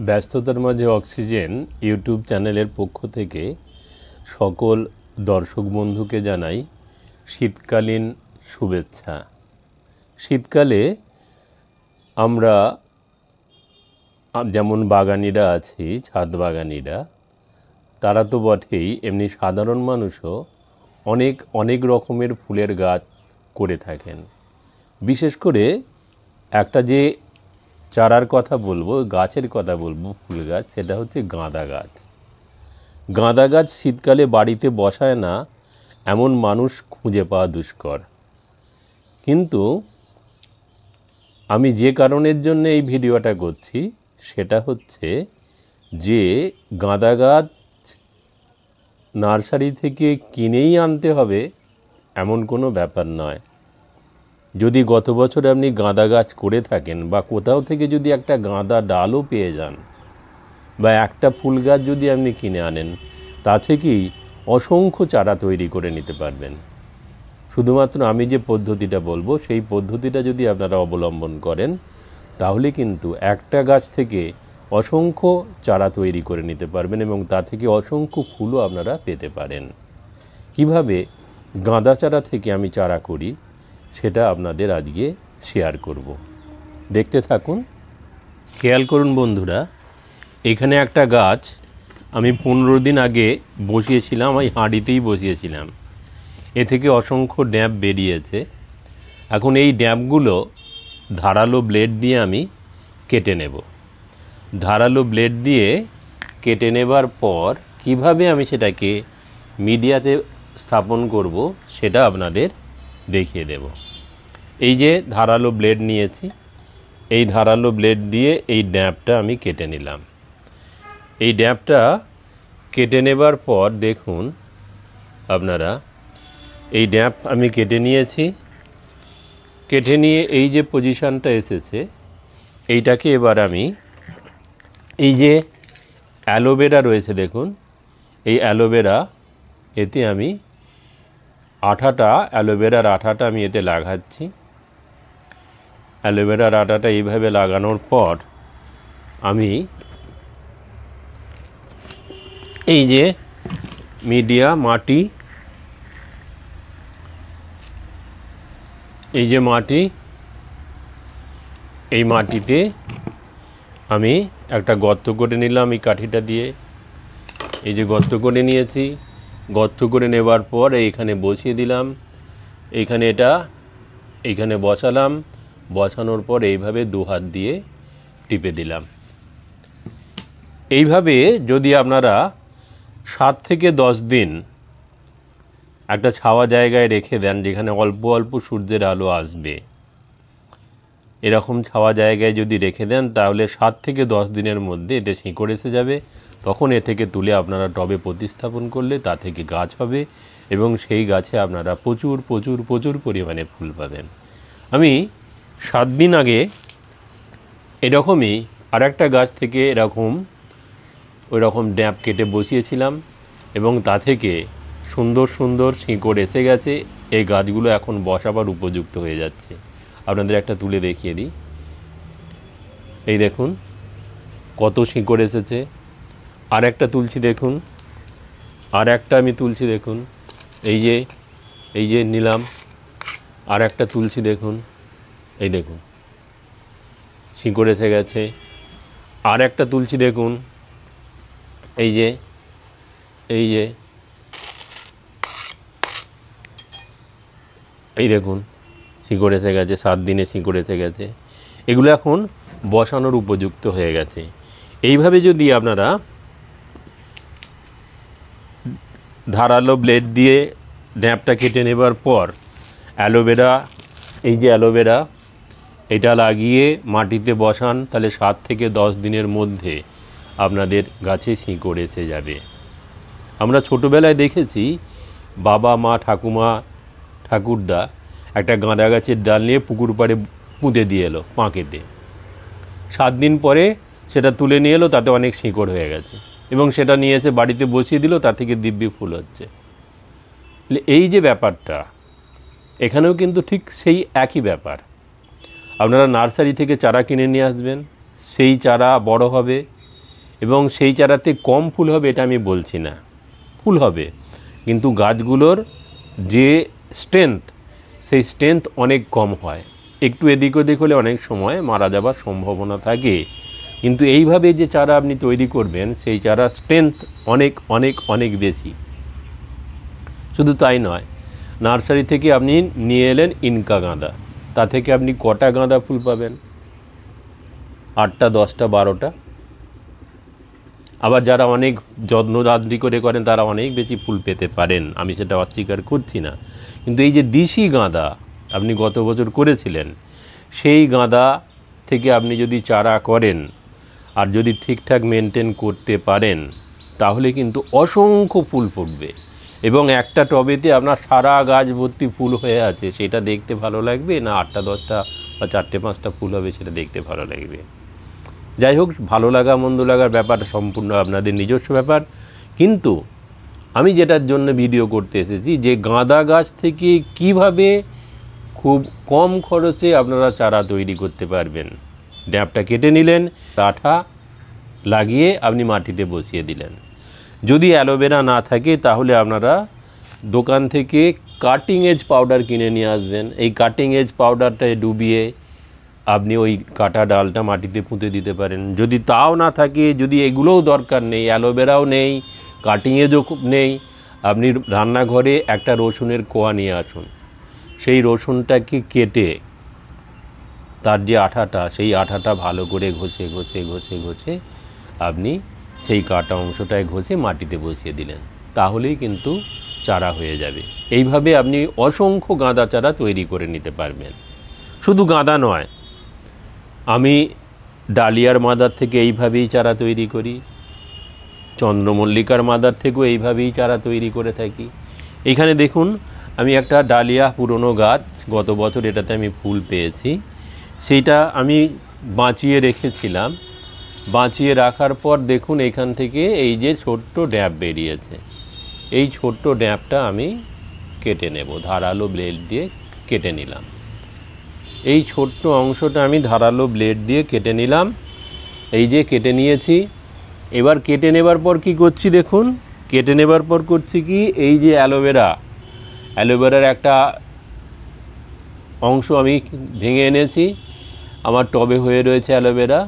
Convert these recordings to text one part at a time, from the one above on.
ব্যস্ততার মাঝে oxygen YouTube চ্যানেলের পক্ষ থেকে সকল দর্শক বন্ধুকে জানাই শীতকালীন শুভেচ্ছা। শীতকালে আমরা যেমন বাগানিরা আছি, ছাদ বাগানিরা, তারা তো বটেই, এমনি সাধারণ মানুষও অনেক রকমের ফুলের গাছ করে থাকেন। বিশেষ করে একটা যে চারার কথা বলবো, গাছের কথা বলবো, ফুল গাছ, সেটা হচ্ছে গাঁদা গাছ। গাঁদা গাছ শীতকালে বাড়িতে বসায় না এমন মানুষ খুঁজে পাওয়া দুষ্কর। কিন্তু আমি যে কারণের জন্য এই ভিডিওটা করছি সেটা হচ্ছে যে গাঁদা গাছ নার্সারি থেকে কিনেই আনতে হবে এমন কোনো ব্যাপার নয়। যদি গত বছর আপনি গাঁদা গাছ করে থাকেন বা কোথাও থেকে যদি একটা গাঁদা ডালও পেয়ে যান বা একটা ফুল গাছ যদি আপনি কিনে আনেন, তা থেকেই অসংখ্য চারা তৈরি করে নিতে পারবেন। শুধুমাত্র আমি যে পদ্ধতিটা বলবো সেই পদ্ধতিটা যদি আপনারা অবলম্বন করেন তাহলে কিন্তু একটা গাছ থেকে অসংখ্য চারা তৈরি করে নিতে পারবেন এবং তা থেকে অসংখ্য ফুলও আপনারা পেতে পারেন। কিভাবে গাঁদা চারা থেকে আমি চারা করি সেটা আপনাদের আজকে শেয়ার করব, দেখতে থাকুন। খেয়াল করুন বন্ধুরা, এখানে একটা গাছ আমি 15 দিন আগে বসিয়েছিলাম, এই হাঁড়িতেই বসিয়েছিলাম। এ থেকে অসংখ্য ড্যাব বেরিয়েছে। এখন এই ড্যাবগুলো ধারালো ব্লেড দিয়ে আমি কেটে নেব। ধারালো ব্লেড দিয়ে কেটে নেবার পর কিভাবে আমি সেটাকে মিডিয়াতে স্থাপন করব সেটা আপনাদের দেখিয়ে দেব। এই যে ধারালো ব্লেড নিয়েছি, এই ধারালো ব্লেড দিয়ে এই ড্যাবটা আমি কেটে নিলাম। এই ড্যাবটা কেটে নেবার পর দেখুন আপনারা, এই ড্যাব আমি কেটে নিয়েছি। কেটে নিয়ে এই যে পজিশানটা এসেছে, এইটাকে এবার আমি এই যে অ্যালোভেরা রয়েছে দেখুন, এই অ্যালোভেরা, এতে আমি অ্যালোভেরার আঠাটা আমি এতে লাগাচ্ছি। অ্যালোভেরার আঠাটা এইভাবে লাগানোর পর আমি এই যে মিডিয়া মাটি, এই যে মাটি, এই মাটিতে আমি একটা গর্ত করে নিলাম এই কাঠিটা দিয়ে। এই যে গর্ত করে নিয়েছি, গর্ত করে নেবার পর এইখানে বসিয়ে দিলাম। এইখানে বসালাম। বসানোর পর এইভাবে দু হাত দিয়ে টিপে দিলাম। এইভাবে যদি আপনারা 7 থেকে 10 দিন একটা ছাওয়া জায়গায় রেখে দেন, যেখানে অল্প অল্প সূর্যের আলো আসবে, এরকম ছাওয়া জায়গায় যদি রেখে দেন তাহলে 7 থেকে 10 দিনের মধ্যে এতে শিকড় এসে যাবে। তখন এ থেকে তুলে আপনারা টবে প্রতিস্থাপন করলে তা থেকে গাছ হবে এবং সেই গাছে আপনারা প্রচুর প্রচুর প্রচুর পরিমাণে ফুল পাবেন। আমি 7 দিন আগে এরকমই আর একটা গাছ থেকে ওই রকম ড্যাব কেটে বসিয়েছিলাম এবং তা থেকে সুন্দর সুন্দর শিকড় এসে গেছে। এই গাছগুলো এখন বসাবার উপযুক্ত হয়ে যাচ্ছে। আপনাদের একটা তুলে দেখিয়ে দিই। এই দেখুন কত শিকড় এসেছে। আর একটা তুলছি দেখুন, আর একটা আমি তুলছি দেখুন, এই যে নিলাম, আর একটা তুলছি দেখুন, এই দেখুন শিকড় এসে গেছে। আর একটা তুলছি দেখুন, এই যে এই দেখুন শিকড় এসে গেছে, 7 দিনে শিকড় এসে গেছে। এগুলো এখন বসানোর উপযুক্ত হয়ে গেছে। এইভাবে যদি আপনারা ধারালো ব্লেড দিয়ে ড্যাবটা কেটে নেবার পর অ্যালোভেরা, এই যে অ্যালোভেরা, এটা লাগিয়ে মাটিতে বসান, তাহলে 7 থেকে 10 দিনের মধ্যে আপনাদের গাছে শিকড় এসে যাবে। আমরা ছোটোবেলায় দেখেছি বাবা মা ঠাকুমা ঠাকুরদা একটা গাঁদা গাছের ডাল নিয়ে পুকুর পাড়ে পুঁতে দিয়ে এলো পাঁকেতে। 7 দিন পরে সেটা তুলে নিয়ে এলো, তাতে অনেক শিকড় হয়ে গেছে এবং সেটা নিয়ে এসে বাড়িতে বসিয়ে দিল, তা থেকে দিব্যি ফুল হচ্ছে। এই যে ব্যাপারটা, এখানেও কিন্তু ঠিক সেই একই ব্যাপার। আপনারা নার্সারি থেকে চারা কিনে নিয়ে আসবেন, সেই চারা বড় হবে, এবং সেই চারাতে কম ফুল হবে এটা আমি বলছি না, ফুল হবে, কিন্তু গাছগুলোর যে স্ট্রেংথ সেই স্ট্রেংথ অনেক কম হয়, একটু এদিক ওদিক হলে অনেক সময় মারা যাবার সম্ভাবনা থাকে। কিন্তু এইভাবে যে চারা আপনি তৈরি করবেন সেই চারার স্ট্রেংথ অনেক অনেক অনেক বেশি। শুধু তাই নয়, নার্সারি থেকে আপনি নিয়ে এলেন ইনকা গাঁদা, তা থেকে আপনি কটা গাঁদা ফুল পাবেন? 8টা 10টা 12টা। আবার যারা অনেক যত্নদাত্রি করেন তারা অনেক বেশি ফুল পেতে পারেন, আমি সেটা অস্বীকার করছি না। কিন্তু এই যে দেশি গাঁদা আপনি গত বছর করেছিলেন, সেই গাঁদা থেকে আপনি যদি চারা করেন আর যদি ঠিকঠাক মেনটেন করতে পারেন তাহলে কিন্তু অসংখ্য ফুল ফুটবে এবং একটা টবেতে আপনার সারা গাছ ভর্তি ফুল হয়ে আছে, সেটা দেখতে ভালো লাগবে না 8টা 10টা বা 4টে 5টা ফুল হবে সেটা দেখতে ভালো লাগবে। যাই হোক, ভালো লাগা মন্দ লাগার ব্যাপারটা সম্পূর্ণ আপনাদের নিজস্ব ব্যাপার। কিন্তু আমি যেটার জন্য ভিডিও করতে এসেছি যে গাঁদা গাছ থেকে কিভাবে খুব কম খরচে আপনারা চারা তৈরি করতে পারবেন। ড্যাপটা কেটে নিলেন, আঠা লাগিয়ে আপনি মাটিতে বসিয়ে দিলেন। যদি অ্যালোভেরা না থাকে তাহলে আপনারা দোকান থেকে কাটিং এজ পাউডার কিনে নিয়ে আসবেন। এই কাটিং এজ পাউডারটায় ডুবিয়ে আপনি ওই কাটা ডালটা মাটিতে পুঁতে দিতে পারেন। যদি তাও না থাকে, যদি এগুলোও দরকার নেই, অ্যালোভেরাও নেই, কাটিং এজও নেই, আপনি রান্নাঘরে একটা রসুনের কোয়া নিয়ে আসুন। সেই রসুনটাকে কেটে তার যে আঠাটা, সেই আঠাটা ভালো করে ঘষে ঘষে ঘষে ঘষে আপনি সেই কাটা অংশটায় ঘষে মাটিতে বসিয়ে দিলেন, তাহলেই কিন্তু চারা হয়ে যাবে। এইভাবে আপনি অসংখ্য গাঁদা চারা তৈরি করে নিতে পারবেন। শুধু গাঁদা নয়, আমি ডালিয়ার মাদার থেকে এইভাবেই চারা তৈরি করি, চন্দ্রমল্লিকার মাদার থেকেও এইভাবেই চারা তৈরি করে থাকি। এখানে দেখুন, আমি একটা ডালিয়া পুরনো গাছ, গত বছর এটাতে আমি ফুল পেয়েছি, সেইটা আমি বাঁচিয়ে রেখেছিলাম। বাঁচিয়ে রাখার পর দেখুন এখান থেকে এই যে ছোট্ট ড্যাব বেরিয়েছে, এই ছোট্ট ড্যাবটা আমি কেটে নেব, ধারালো ব্লেড দিয়ে কেটে নিলাম। এই ছোট্ট অংশটা আমি ধারালো ব্লেড দিয়ে কেটে নিলাম, এই যে কেটে নিয়েছি। এবার কেটে নেবার পর কি করছি দেখুন, কেটে নেবার পর করছি কি, এই যে অ্যালোভেরার একটা অংশ আমি ভেঙে এনেছি, আমার টবে হয়ে রয়েছে অ্যালোভেরা,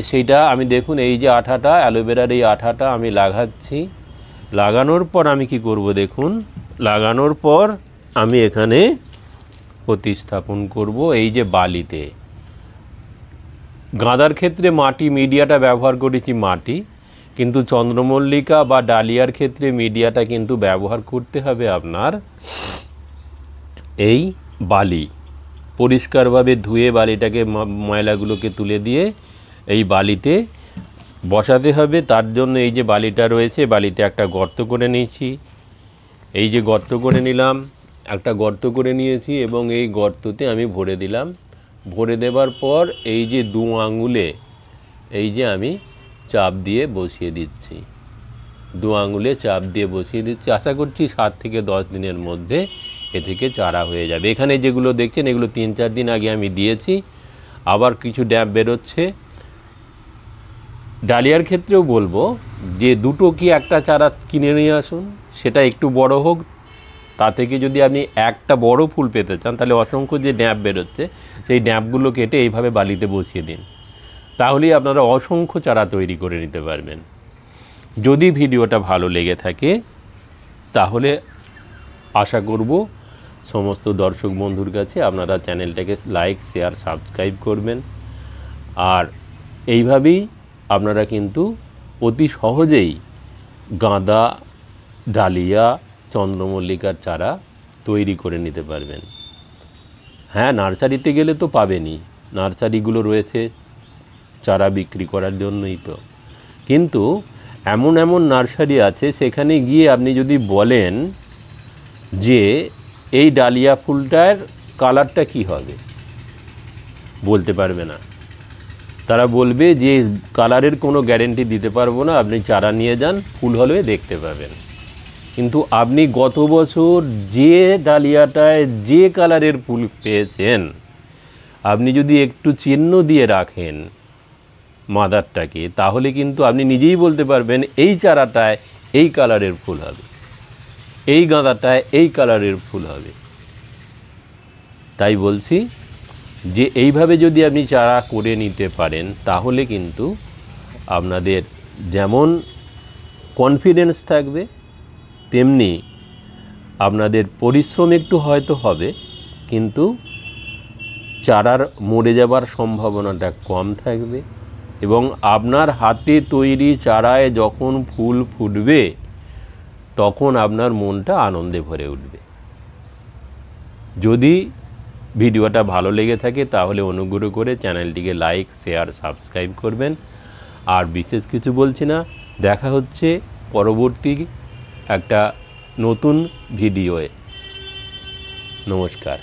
সেইটা আমি দেখুন এই যে আঠাটা, অ্যালোভেরার এই আঠাটা আমি লাগাচ্ছি। লাগানোর পর আমি কি করব দেখুন, লাগানোর পর আমি এখানে প্রতিস্থাপন করব এই যে বালিতে। গাঁদার ক্ষেত্রে মাটি মিডিয়াটা ব্যবহার করেছি মাটি, কিন্তু চন্দ্রমল্লিকা বা ডালিয়ার ক্ষেত্রে মিডিয়াটা কিন্তু ব্যবহার করতে হবে আপনার এই বালি। পরিষ্কারভাবে ধুয়ে বালিটাকে, ময়লাগুলোকে তুলে দিয়ে এই বালিতে বসাতে হবে। তার জন্য এই যে বালিটা রয়েছে, বালিতে একটা গর্ত করে নিয়েছি, এই যে গর্ত করে নিলাম, একটা গর্ত করে নিয়েছি এবং এই গর্ততে আমি ভরে দিলাম। ভরে দেবার পর এই যে 2 আঙুলে এই যে আমি চাপ দিয়ে বসিয়ে দিচ্ছি, 2 আঙুলে চাপ দিয়ে বসিয়ে দিচ্ছি। আশা করছি 7 থেকে 10 দিনের মধ্যে এ থেকে চারা হয়ে যাবে। এখানে যেগুলো দেখছেন এগুলো 3-4 দিন আগে আমি দিয়েছি, আবার কিছু ড্যাব বেরোচ্ছে। ডালিয়ার ক্ষেত্রেও বলবো যে দুটো কি একটা চারা কিনে নিয়ে আসুন, সেটা একটু বড় হোক, তা থেকে যদি আপনি একটা বড় ফুল পেতে চান তাহলে অসংখ্য যে ড্যাব বেরোচ্ছে সেই ড্যাবগুলো কেটে এইভাবে বালিতে বসিয়ে দিন, তাহলেই আপনারা অসংখ্য চারা তৈরি করে নিতে পারবেন। যদি ভিডিওটা ভালো লেগে থাকে তাহলে আশা করব সমস্ত দর্শক বন্ধুর কাছে আপনারা চ্যানেলটাকে লাইক, শেয়ার, সাবস্ক্রাইব করবেন। আর এইভাবেই আপনারা কিন্তু অতি সহজেই গাঁদা, ডালিয়া, চন্দ্রমল্লিকার চারা তৈরি করে নিতে পারবেন। হ্যাঁ, নার্সারিতে গেলে তো পাবেনই, নার্সারিগুলো রয়েছে চারা বিক্রি করার জন্যই তো। কিন্তু এমন এমন নার্সারি আছে সেখানে গিয়ে আপনি যদি বলেন যে এই ডালিয়া ফুলটার কালারটা কি হবে, বলতে পারবে না। তারা বলবে যে কালারের কোনো গ্যারেন্টি দিতে পারবো না, আপনি চারা নিয়ে যান, ফুল হলে দেখতে পাবেন। কিন্তু আপনি গত বছর যে ডালিয়াটায় যে কালারের ফুল পেয়েছেন, আপনি যদি একটু চিহ্ন দিয়ে রাখেন মাদারটাকে, তাহলে কিন্তু আপনি নিজেই বলতে পারবেন এই চারাটায় এই কালারের ফুল হবে, এই গাঁদাটায় এই কালারের ফুল হবে। তাই বলছি যে এইভাবে যদি আপনি চারা করে নিতে পারেন তাহলে কিন্তু আপনাদের যেমন কনফিডেন্স থাকবে, তেমনি আপনাদের পরিশ্রম একটু হয়তো হবে, কিন্তু চারার মরে যাবার সম্ভাবনাটা কম থাকবে এবং আপনার হাতে তৈরি চারায় যখন ফুল ফুটবে তখন আপনার মনটা আনন্দে ভরে উঠবে। যদি ভিডিওটা ভালো লেগে থাকে তাহলে অনুগ্রহ করে চ্যানেলটিকে লাইক, শেয়ার, সাবস্ক্রাইব করবেন। আর বিশেষ কিছু বলছি না, দেখা হচ্ছে পরবর্তী একটা নতুন ভিডিওয়ে। নমস্কার।